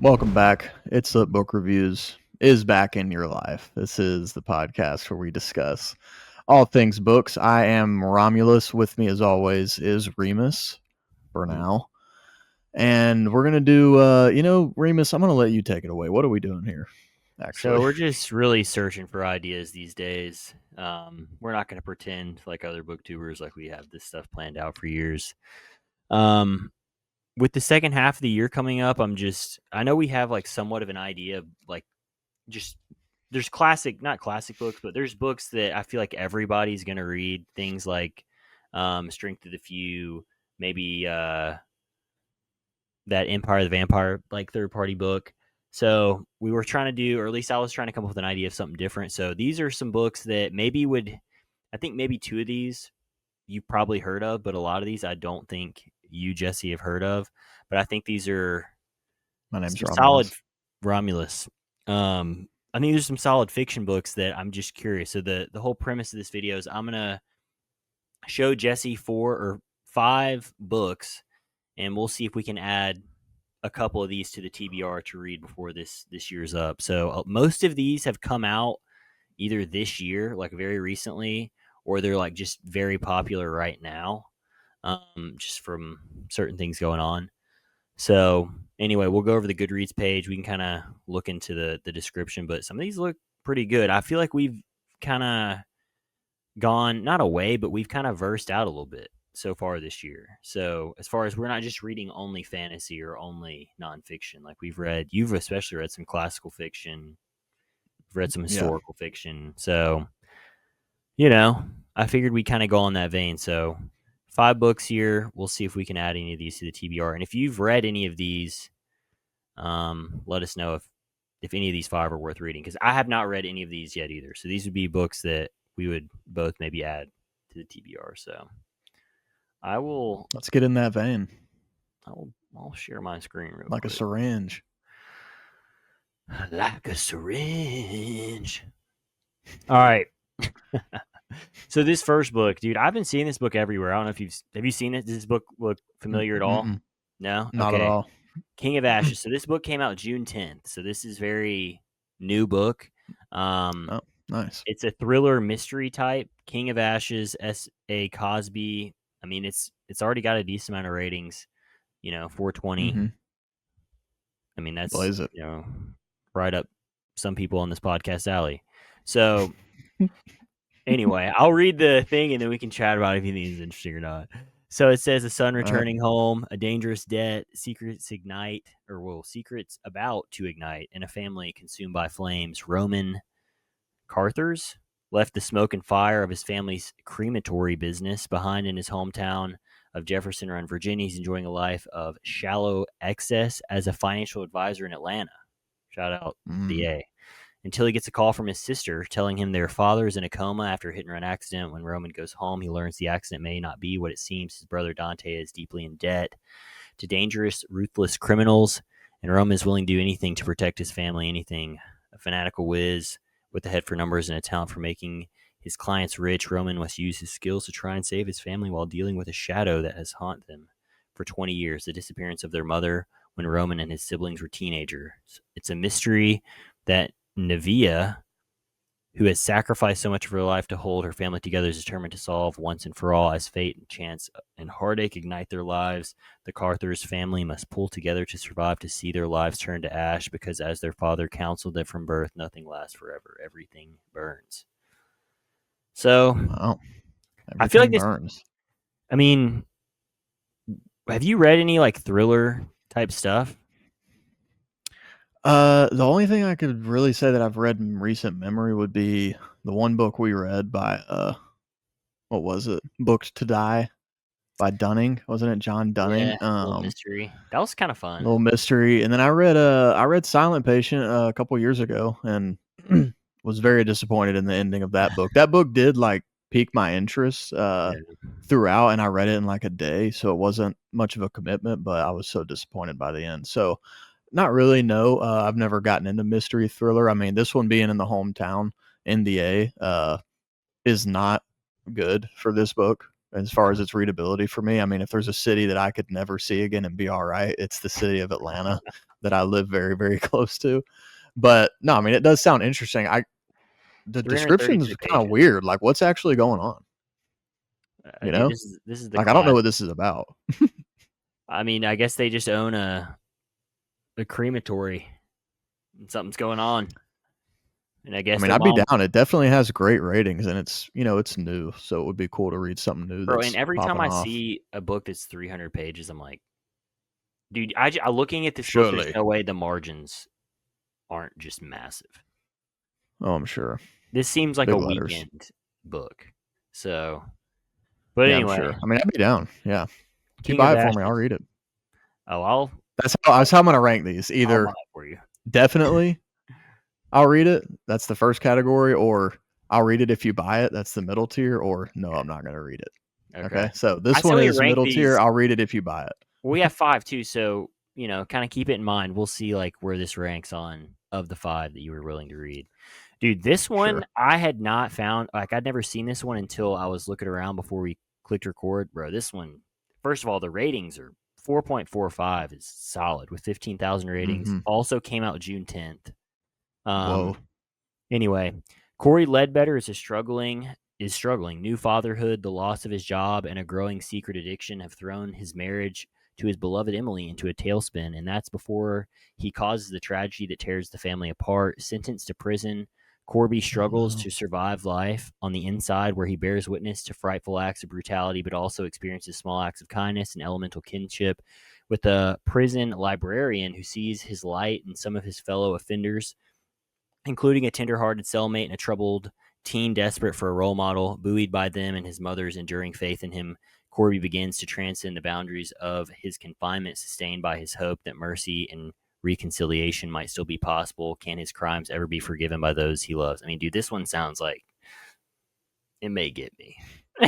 Welcome back. It's the Book Reviews is back in your life. This is the podcast where we discuss all things books. I am Romulus. With me, as always, is Remus for now. And we're going to do, Remus, I'm going to let you take it away. What are we doing here, actually? So we're just really searching for ideas these days. We're not going to pretend like other booktubers like we have this stuff planned out for years. With the second half of the year coming up, I know we have like somewhat of an idea of like just there's not classic books, but there's books that I feel like everybody's going to read. Things like Strength of the Few, maybe that Empire of the Vampire like third party book. So we were trying to do, or at least I was trying to come up with an idea of something different. So these are some books that I think maybe two of these you've probably heard of, but a lot of these I don't think you, Jesse, have heard of. But I think these are My name's some Romulus. solid Romulus. I think there's some solid fiction books that I'm just curious. So the whole premise of this video is I'm gonna show Jesse 4 or 5 books, and we'll see if we can add a couple of these to the TBR to read before this year's up. So most of these have come out either this year, like very recently, or they're like just very popular right now, just from certain things going on. So anyway, we'll go over the Goodreads page. We can kind of look into the description, but some of these look pretty good. I feel like we've kind of gone not away, but we've kind of versed out a little bit so far this year. So as far as we're not just reading only fantasy or only nonfiction, like you've especially read some classical fiction, you've read some historical fiction. So, I figured we kind of go on that vein. So 5 books here. We'll see if we can add any of these to the TBR. And if you've read any of these, let us know if any of these 5 are worth reading, because I have not read any of these yet either. So these would be books that we would both maybe add to the TBR. So Let's get in that vein. I'll share my screen real like quick. a syringe. Like a syringe. All right. So this first book, dude, I've been seeing this book everywhere. I don't know if have you seen it? Does this book look familiar at all? No? Not at all. King of Ashes. So this book came out June 10th. So this is very new book. Oh, nice. It's a thriller mystery type. King of Ashes, S.A. Cosby. I mean, it's already got a decent amount of ratings. 420. Mm-hmm. I mean, that's Blaze it. Right up some people on this podcast alley. So anyway, I'll read the thing and then we can chat about it if you think it's interesting or not. So it says a son returning home, a dangerous debt, secrets about to ignite, and a family consumed by flames. Roman Carthers left the smoke and fire of his family's crematory business behind in his hometown of Jefferson Run, Virginia. He's enjoying a life of shallow excess as a financial advisor in Atlanta. Shout out DA. Until he gets a call from his sister telling him their father is in a coma after a hit-and-run accident. When Roman goes home, he learns the accident may not be what it seems. His brother Dante is deeply in debt to dangerous, ruthless criminals, and Roman is willing to do anything to protect his family, anything. A fanatical whiz with a head for numbers and a talent for making his clients rich, Roman must use his skills to try and save his family while dealing with a shadow that has haunted them for 20 years, the disappearance of their mother when Roman and his siblings were teenagers. It's a mystery that Nevia, who has sacrificed so much of her life to hold her family together, is determined to solve once and for all. As fate and chance and heartache ignite their lives, the Carthers family must pull together to survive, to see their lives turn to ash, because as their father counseled them from birth, nothing lasts forever. Everything burns. So, wow. I feel like this burns. I mean, have you read any like thriller type stuff? The only thing I could really say that I've read in recent memory would be the one book we read by what was it? Booked to Die by Dunning. Wasn't it John Dunning? Yeah, little mystery. That was kind of fun. Little mystery. And then I read Silent Patient a couple years ago and was very disappointed in the ending of that book. That book did like pique my interest throughout, and I read it in like a day, so it wasn't much of a commitment, but I was so disappointed by the end. So not really, no. I've never gotten into mystery thriller. I mean, this one being in the hometown, NDA, is not good for this book as far as its readability for me. I mean, if there's a city that I could never see again and be all right, it's the city of Atlanta. that I live very, very close to. But no, I mean, it does sound interesting. The description is 333 kind of pages. weird. Like, what's actually going on? You Dude, know, this is the like I don't know class. what this is about. I mean, I guess they just own a crematory and something's going on. And I I guess mean, their I'd be mom, down. It definitely has great ratings, and it's it's new, so it would be cool to read something new bro, and that's every time popping I off. see a book that's 300 pages, I'm like, dude, looking at this book, there's Surely, no way the margins aren't just massive. oh, I'm sure. This seems like a Big letters. weekend book. So, but Yeah, I'm anyway, sure. I mean, I'd be down. Yeah, if you King of buy it for me, I'll Ashes. read it. Oh, That's how I'm gonna rank these. I'll buy Either it for you. definitely I'll read it. That's the first category, or I'll read it if you buy it. That's the middle tier, or no, I'm not gonna read it. Okay. Okay, so I this say one we is rank middle tier. these. I'll read it if you buy it. We have 5 too, so kind of keep it in mind. We'll see like where this ranks on of the 5 that you were willing to read. Dude, this one Sure. I had not found. Like I'd never seen this one until I was looking around before we clicked record, bro. This one, first of all, the ratings are 4.45 is solid with 15,000 ratings. Mm-hmm. Also came out June 10th. Whoa. Anyway, Corey Ledbetter is struggling. New fatherhood, the loss of his job, and a growing secret addiction have thrown his marriage to his beloved Emily into a tailspin, and that's before he causes the tragedy that tears the family apart. Sentenced to prison, Corby Oh struggles no. to survive life on the inside, where he bears witness to frightful acts of brutality, but also experiences small acts of kindness and elemental kinship with a prison librarian who sees his light in some of his fellow offenders, including a tender-hearted cellmate and a troubled teen desperate for a role model. Buoyed by them and his mother's enduring faith in him, Corby begins to transcend the boundaries of his confinement, sustained by his hope that mercy and reconciliation might still be possible. Can his crimes ever be forgiven by those he loves? I mean, dude, this one sounds like it may get me.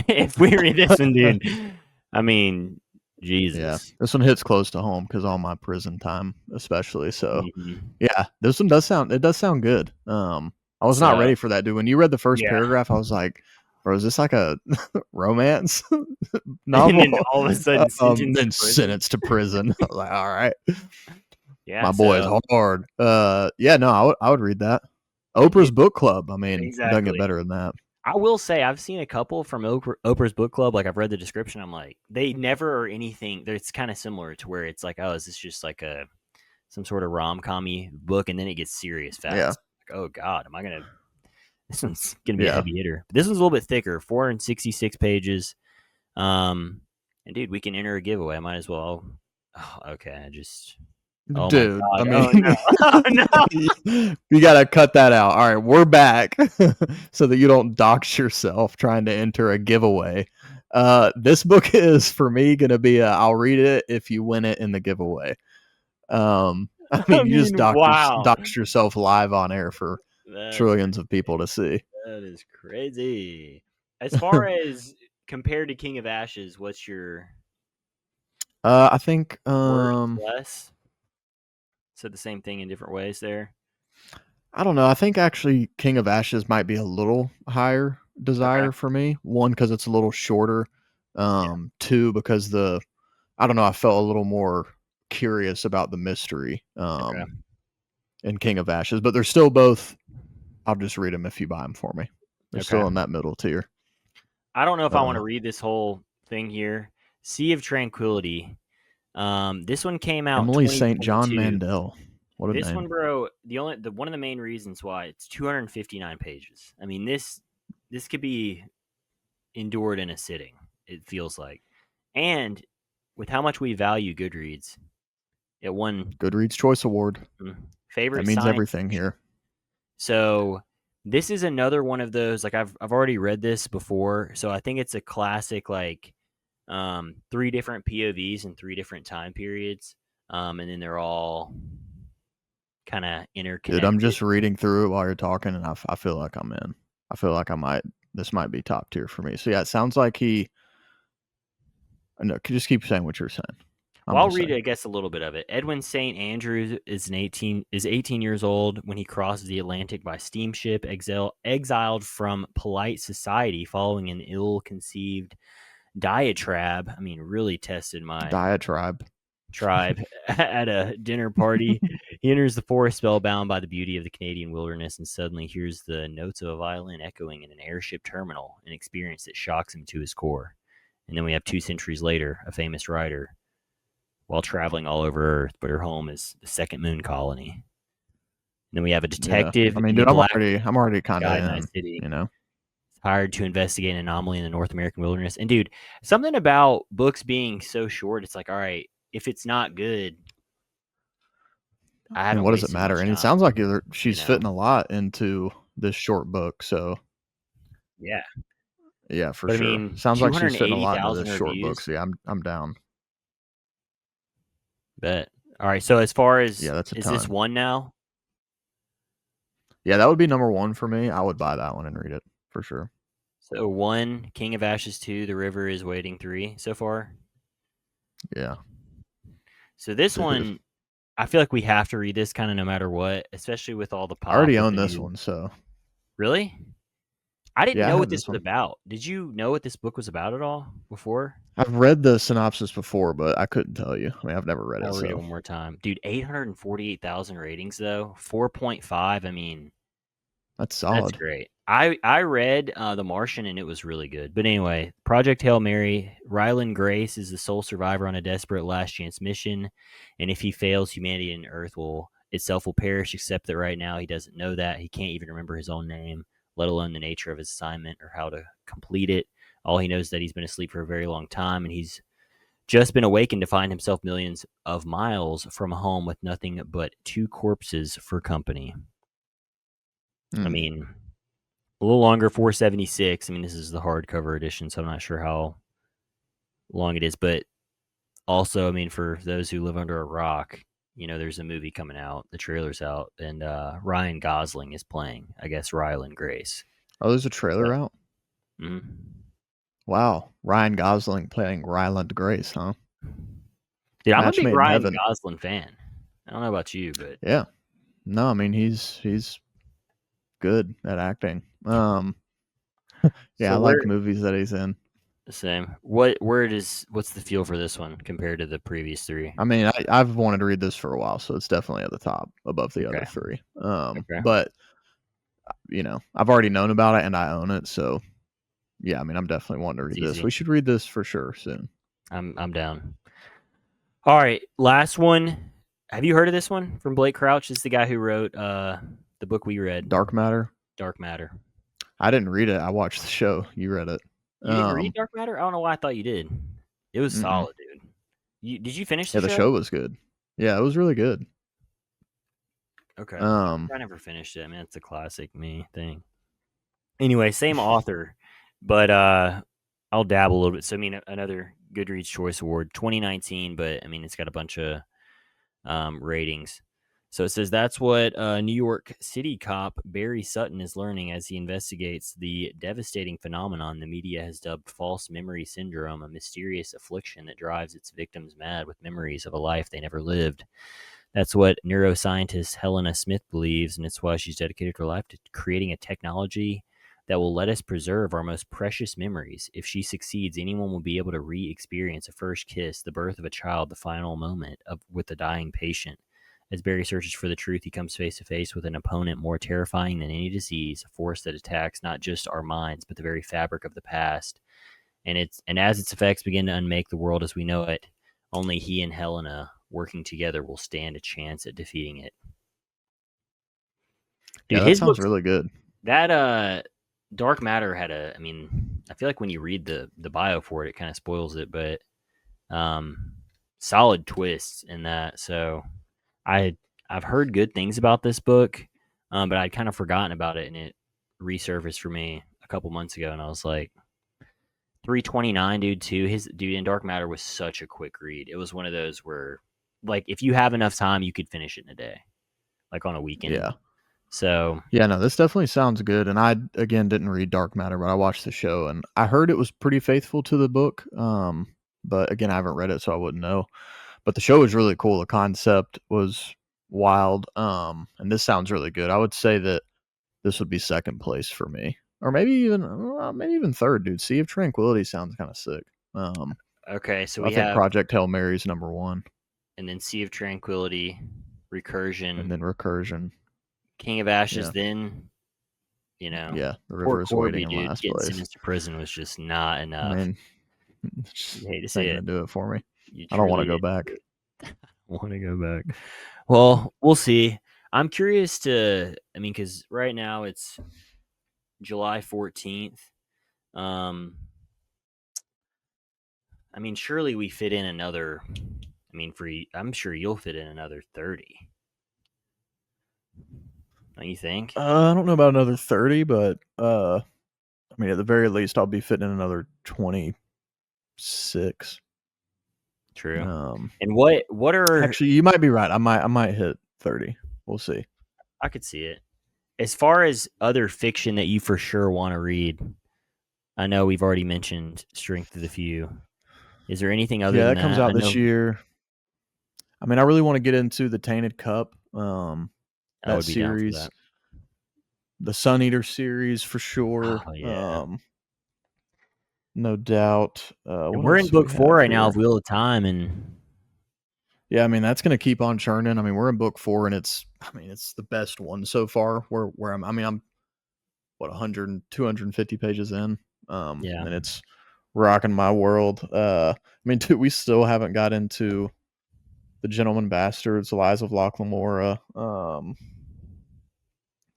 If we read this one, dude, I mean, Yeah, Jesus. this one hits close to home because all my prison time, especially. So, Mhm. yeah, this one does sound good. I was not So, ready for that, dude. When you read the first yeah. paragraph, I was like, "Bro, is this like a romance And then novel?" all of a sudden, sentenced to Then prison. sentenced to prison. I was like, all right, Yeah, my boy is so hard. Yeah, no, I would read that. and Oprah's dude, book club. I mean, doesn't get exactly. better than that. I will say I've seen a couple from Oprah's book club. Like I've read the description. I'm like, they never are anything. It's kind of similar to where it's like, oh, is this just like some sort of rom-com-y book, and then it gets serious Yeah, fast. Like, oh God, am I gonna? This one's gonna be a yeah. heavy hitter. But this one's a little bit thicker, 466 pages. Um, and dude, we can enter a giveaway. I might as well. Oh, okay, Oh my Dude, I God. mean, Oh no. Oh no. you gotta cut that out. All right, we're back so that you don't dox yourself trying to enter a giveaway. This book is for me gonna be I'll read it if you win it in the giveaway. I I mean, you just mean, wow. dox yourself live on air for That's trillions of people to see. That is crazy. As far as compared to King of Ashes, what's your I think worse, less? Said the same thing in different ways there. I don't know. I think actually King of Ashes might be a little higher Okay. desire for me. One, because it's a little shorter. Yeah. Two, because I don't know, I felt a little more curious about the mystery Okay. in King of Ashes, but they're still both. I'll just read them if you buy them for me. They're Okay. still in that middle tier. I don't know if I want Uh, to read this whole thing here. Sea of Tranquility. This one came out Emily St. John 2022. Mandel. What a This one, name. bro, the one of the main reasons why it's 259 pages. I mean, this could be endured in a sitting, it feels like. And with how much we value Goodreads, it won Goodreads Choice Award. That favorite means science everything fiction. here. So this is another one of those. Like I've already read this before, so I think it's a classic. Like 3 different POVs in 3 different time periods, and then they're all kind of Dude, I'm interconnected. just reading through it while you're talking, and I feel like I'm in. I feel like this might be top tier for me. So yeah, it sounds like no, just keep saying what you're saying. I'm Well, I'll read, listening. I guess, a little bit of it. Edwin St. Andrews is 18 years old when he crosses the Atlantic by steamship, exiled from polite society following an ill-conceived diatribe. I mean, really tested my Diatribe. tribe at a dinner party. He enters the forest spellbound by the beauty of the Canadian wilderness and suddenly hears the notes of a violin echoing in an airship terminal, an experience that shocks him to his core. And then we have 2 centuries later, a famous writer, while traveling all over Earth, but her home is the second moon colony. And then we have a Yeah. detective I mean, named dude, Black I'm already kind of Guy in in, Night City, you know. hired to investigate an anomaly in the North American wilderness. And dude, something about books being so short, it's like, all right, if it's not good, I I mean, haven't what does it wasted matter? much And it time, sounds like you she's know? fitting a lot into this short book. So Yeah. yeah, for But I sure. mean, Sounds like she's fitting a lot into this 280,000 short book. reviews. So yeah, I'm down. Bet. All right. So as far Yeah, as, that's a is this ton. one now? Yeah, that would be number one for me. I would buy that one and read it for sure. So 1, King of Ashes 2, The River is Waiting 3 so far. Yeah, So this dude. one, I feel like we have to read this kind of no matter what, especially with all the I pop already with own the this new. one, so Really? I didn't yeah, I know what have this this was one. about. Did you know what this book was about at all before? I've read the synopsis before, but I couldn't tell you. I mean, I've never read I'll it, read it so one more time. Dude, 848,000 ratings though. 4.5. I mean, that's that's solid. great. I read The Martian and it was really good. But anyway, Project Hail Mary, Ryland Grace is the sole survivor on a desperate last chance mission, and if he fails, humanity and Earth will itself will perish, except that right now he doesn't know that. He can't even remember his own name, let alone the nature of his assignment or how to complete it. All he knows is that he's been asleep for a very long time and he's just been awakened to find himself millions of miles from home with nothing but 2 corpses for company. I Mm. mean, a little longer, 476. I mean, this is the hardcover edition, so I'm not sure how long it is. But also, I mean, for those who live under a rock, there's a movie coming out. The trailer's out, and Ryan Gosling is playing, I guess, Ryland Grace. Oh, there's a So, trailer out. mhm. Wow, Ryan Gosling playing Ryland Grace, huh? Dude, I'm a Match big made in Ryan heaven. Gosling fan. I don't know about you, but Yeah. No, I mean he's good at acting. Yeah, I so like where movies that he's in. the same. What's the feel for this one compared to the previous 3? I mean, I've wanted to read this for a while, so it's definitely at the top above the other Okay. 3. Okay. But I've already known about it and I own it, so yeah, I mean, I'm definitely wanting to It's read this. easy. We should read this for sure soon. I'm down. All right, last one. Have you heard of this one from Blake Crouch? This is the guy who wrote the book we read, Dark Matter. Dark Matter. I didn't read it. I watched the show. You read it. You didn't read Dark Matter? I don't know why I thought you did. It was Mm-mm. solid, dude. Did you finish the Yeah, the show? show was good. Yeah, it was really good. Okay. Um, I never finished it. I mean, it's a classic me thing. Anyway, same author, but I'll dabble a little bit. So I mean, another Goodreads Choice Award 2019, but I mean, it's got a bunch of ratings. So it says that's what New York City cop Barry Sutton is learning as he investigates the devastating phenomenon the media has dubbed false memory syndrome, a mysterious affliction that drives its victims mad with memories of a life they never lived. That's what neuroscientist Helena Smith believes, and it's why she's dedicated her life to creating a technology that will let us preserve our most precious memories. If she succeeds, anyone will be able to re-experience a first kiss, the birth of a child, the final moment with a dying patient. As Barry searches for the truth, he comes face to face with an opponent more terrifying than any disease, a force that attacks not just our minds, but the very fabric of the past. And as its effects begin to unmake the world as we know it, only he and Helena working together will stand a chance at defeating it. yeah, Dude, that his sounds books, really good. that Dark Matter had I mean, I feel like when you read the bio for it, it kind of spoils it, but solid twists in that. So I've heard good things about this book, but I'd kind of forgotten about it, and it resurfaced for me a couple months ago, and I was like, 329, dude. Too his dude in Dark Matter was such a quick read. It was one of those where, like, if you have enough time, you could finish it in a day, like on a weekend. Yeah. So Yeah, no, this definitely sounds good. And I again didn't read Dark Matter, but I watched the show and I heard it was pretty faithful to the book. But again, I haven't read it, so I wouldn't know. But the show was really cool. The concept was wild. And this sounds really good. I would say that this would be second place for me, or maybe even third. Dude, Sea of Tranquility sounds kind of sick. okay, so I we think have Project Hail Mary is number one. and then Sea of Tranquility, Recursion, and then Recursion. King of Ashes. Yeah. Then Yeah, the poor river is waiting Corby, in dude, last getting place. sentenced to prison was just not I enough. mean, You hate to it's say not gonna it. do it for me. You I don't want to truly go back. want to go back. Well, we'll see. I'm curious to. I mean, because right now it's July 14th. Um, I mean, surely we fit in another. I mean, I'm sure you'll fit in another 30. Don't you think? I don't know about another 30, but I mean, at the very least, I'll be fitting in another 26. True. And what are Actually, you might be right. I might hit 30. We'll see. I could see it. As far as other fiction that you for sure want to read, I know we've already mentioned Strength of the Few. Is there anything other Yeah, than that comes that? I out this know year. I mean, I really want to get into the Tainted Cup. I That would be down for series, that. the Sun Eater series for sure. Oh yeah. No doubt. And What we're else in do we book 4 have right now of here? Wheel of Time, and Yeah, I mean that's gonna keep on churning. I mean we're in book 4, and it's the best one so far. Where I'm what 100 250 pages in, yeah. and it's rocking my world. I mean, dude, we still haven't got into the Gentleman Bastards, Lies of Locke Lamora.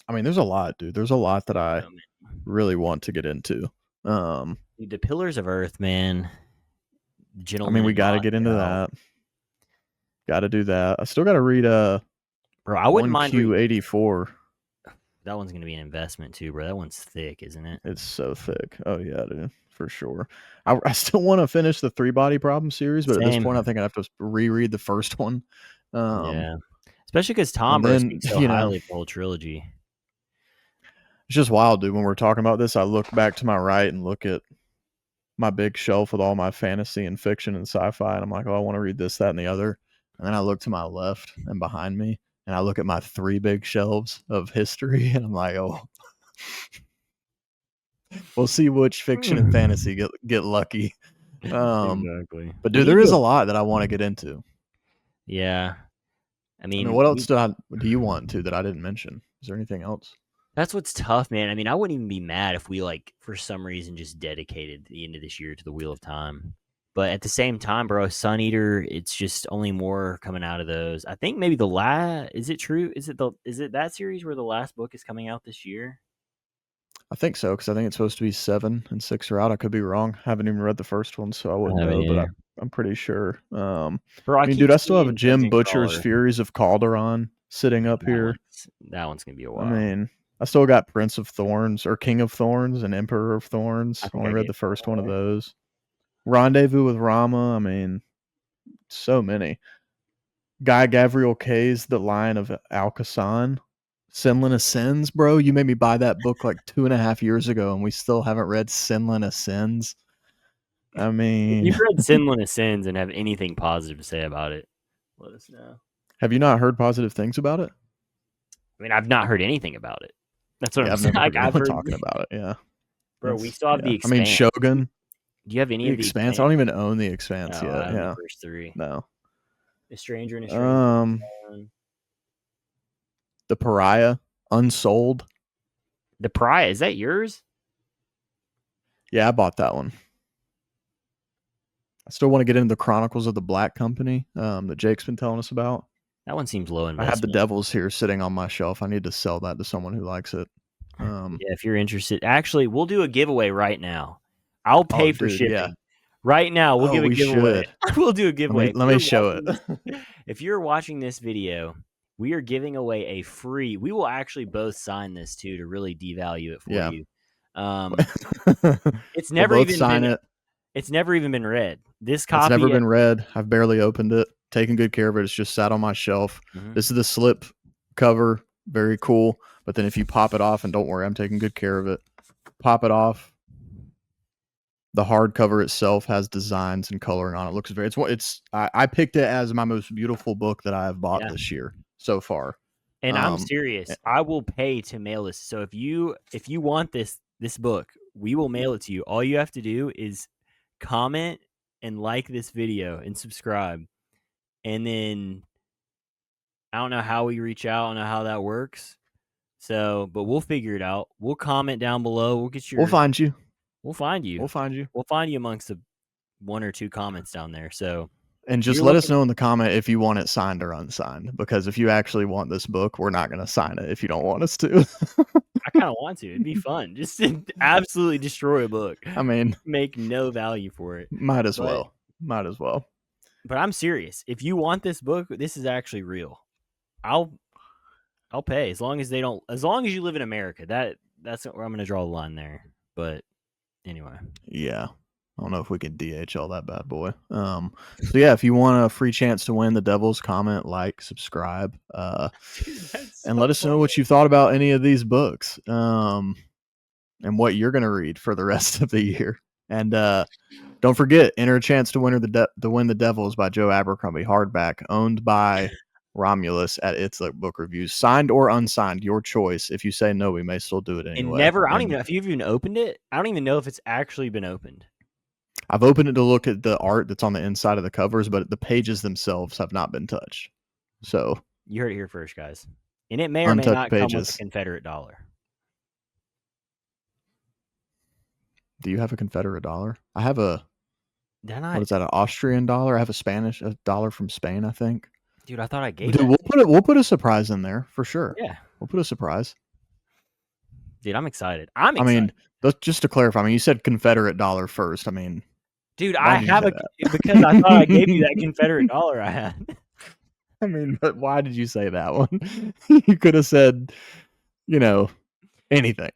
I mean, there's a lot, dude. There's a lot that I So, man, really want to get into. Um, dude, the Pillars of Earth, man. I mean, Gentleman we in got to get into Moscow. that. Got to do that. I still got to read Bro, I wouldn't mind reading. 1Q84. That one's gonna be an investment too, bro. That one's thick, isn't it? It's so thick. Oh yeah, dude, for sure. I still want to finish the Three Body Problem series, but at this point, I Same. think I have to reread the first one. Um, Yeah. Especially because Tom, and bro, then speaks so highly of the whole trilogy. it's just wild, dude. When we're talking about this, I look back to my right and look at my big shelf with all my fantasy and fiction and sci-fi, and I'm like, oh, I want to read this, that, and the other. And then I look to my left and behind me, and I look at my 3 big shelves of history, and I'm like, oh, we'll see which fiction and fantasy get lucky. Exactly. But We dude, need there is a to. lot that I want to get into. Yeah. I I mean, mean, what else do you want to that I didn't mention? Is there anything else? that's what's tough, man. I mean, I wouldn't even be mad if we like for some reason just dedicated the end of this year to the Wheel of Time. But at the same time, bro, Sun Eater, it's just only more coming out of those. I think maybe the last is it true? Is it that series where the last book is coming out this year? I think so because I think it's supposed to be 7 and 6 are out. I could be wrong. I haven't even read the first one, so I I wouldn't haven't know. But either. I'm pretty sure. Bro, I I mean, keep dude, I still have seeing Jim Dungeon Butcher's Crawler. Furies of Calderon sitting up here. That one's gonna be a I while. mean, I still got Prince of Thorns or King of Thorns and Emperor of I Thorns. think Only I read get the first one of more. those. Rendezvous with Rama. I mean, so many. Guy Gavriel Kay's The Lion of Alcazan. Sinlin Ascends, bro. You made me buy that book like 2.5 years ago, and we still haven't read Sinlin Ascends. I If you've mean, read Sinless Ascends and have anything positive to say about it, let us know. have you not heard positive things about it? I mean, I've not heard anything about it. That's what Yeah, I'm I've saying. never heard Like I've anyone heard, talking about it. Yeah, bro. We still have the I mean, Expanse. Shogun, Do you have any The of the Expanse. I Expanse? don't even own The Expanse No, I yet. own the Yeah, first 3. no. A Stranger in a Strange Um, Land. The Pariah, Unsold. The Pariah, is that yours? Yeah, I bought that one. I still want to get into the Chronicles of the Black Company that Jake's been telling us about. That one seems low I have the investment. Devils here sitting on my shelf. I need to sell that to someone who likes it. Yeah, if you're interested, actually, we'll do a giveaway right now. I'll Oh, pay for dude, yeah. shipping. Right now, we'll Oh, give a we giveaway. should. We'll do a Let me giveaway. let me show it. If you're watching this video, we are giving away a free. We will actually both sign this too to really devalue it for Yeah. you. It's We'll never both even sign been. it. It's never even been read. This It's never copy. been read. I've barely opened it. Taking good care of it. It's just sat on my shelf. Mhm. This is the slip cover. Very cool. But then if you pop it off, and don't worry, I'm taking good care of it. Pop it off. The hardcover itself has designs and coloring on it. Looks very. I picked it as my most beautiful book that I have bought Yeah. this year so far. And I'm Um, serious. I will pay to mail this. So if you want this book, we will mail it to you. All you have to do is comment and like this video and subscribe. and then I don't know how we reach out. I don't know how that works. So, but we'll figure it out. We'll comment down below. We'll get your. We'll find you. We'll find you. We'll find you. We'll find you amongst the 1 or 2 comments down there. So, and just let us know in the comment if you want it signed or unsigned. Because if you actually want this book, we're not going to sign it if you don't want us to. I kind of want to. It'd be fun. Just to absolutely destroy a book. I mean, make no value for it. Might as well. But I'm serious. If you want this book, this is actually real. I'll pay as long as they don't. As long as you live in America, that's where I'm going to draw the line there. But anyway, yeah, I don't know if we can DHL that bad boy. So yeah, if you want a free chance to win the Devils, comment, like, subscribe, and let us know what you thought about any of these books, and what you're going to read for the rest of the year. And don't forget, enter a chance to win the Devils by Joe Abercrombie hardback, owned by Romulus at It's Like Book Reviews, signed or unsigned, your choice. If you say no, we may still do it anyway. I don't even know if you've even opened it. I don't even know if it's actually been opened. I've opened it to look at the art that's on the inside of the covers, but the pages themselves have not been touched. So you heard it here first, guys. And it may or may not come with a Confederate dollar. Do you have a Confederate dollar? I have a. What is that? An Austrian dollar? I have a dollar from Spain, I think. Dude, I thought I gave. Dude, we'll put a surprise in there for sure. Yeah, we'll put a surprise. Dude, I'm excited. I mean, just to clarify, I mean, you said Confederate dollar first. I mean, dude, I have because I thought I gave you that Confederate dollar I had. I mean, but why did you say that one? You could have said, anything.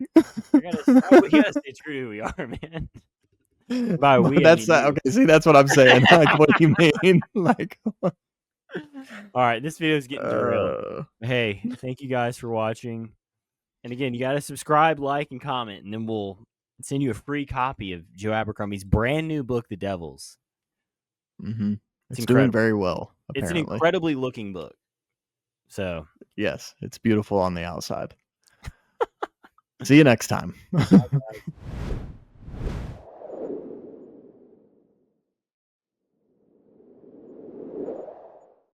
We gotta stay true to who we are, man. By we, that's that. Okay, see, that's what I'm saying. Like, what do you mean? Like, all right, this video is getting derailed. Hey, thank you guys for watching. And again, you got to subscribe, like, and comment, and then we'll send you a free copy of Joe Abercrombie's brand new book, The Devils. Mm-hmm. It's doing very well. Apparently. It's an incredibly looking book. So yes, it's beautiful on the outside. See you next time.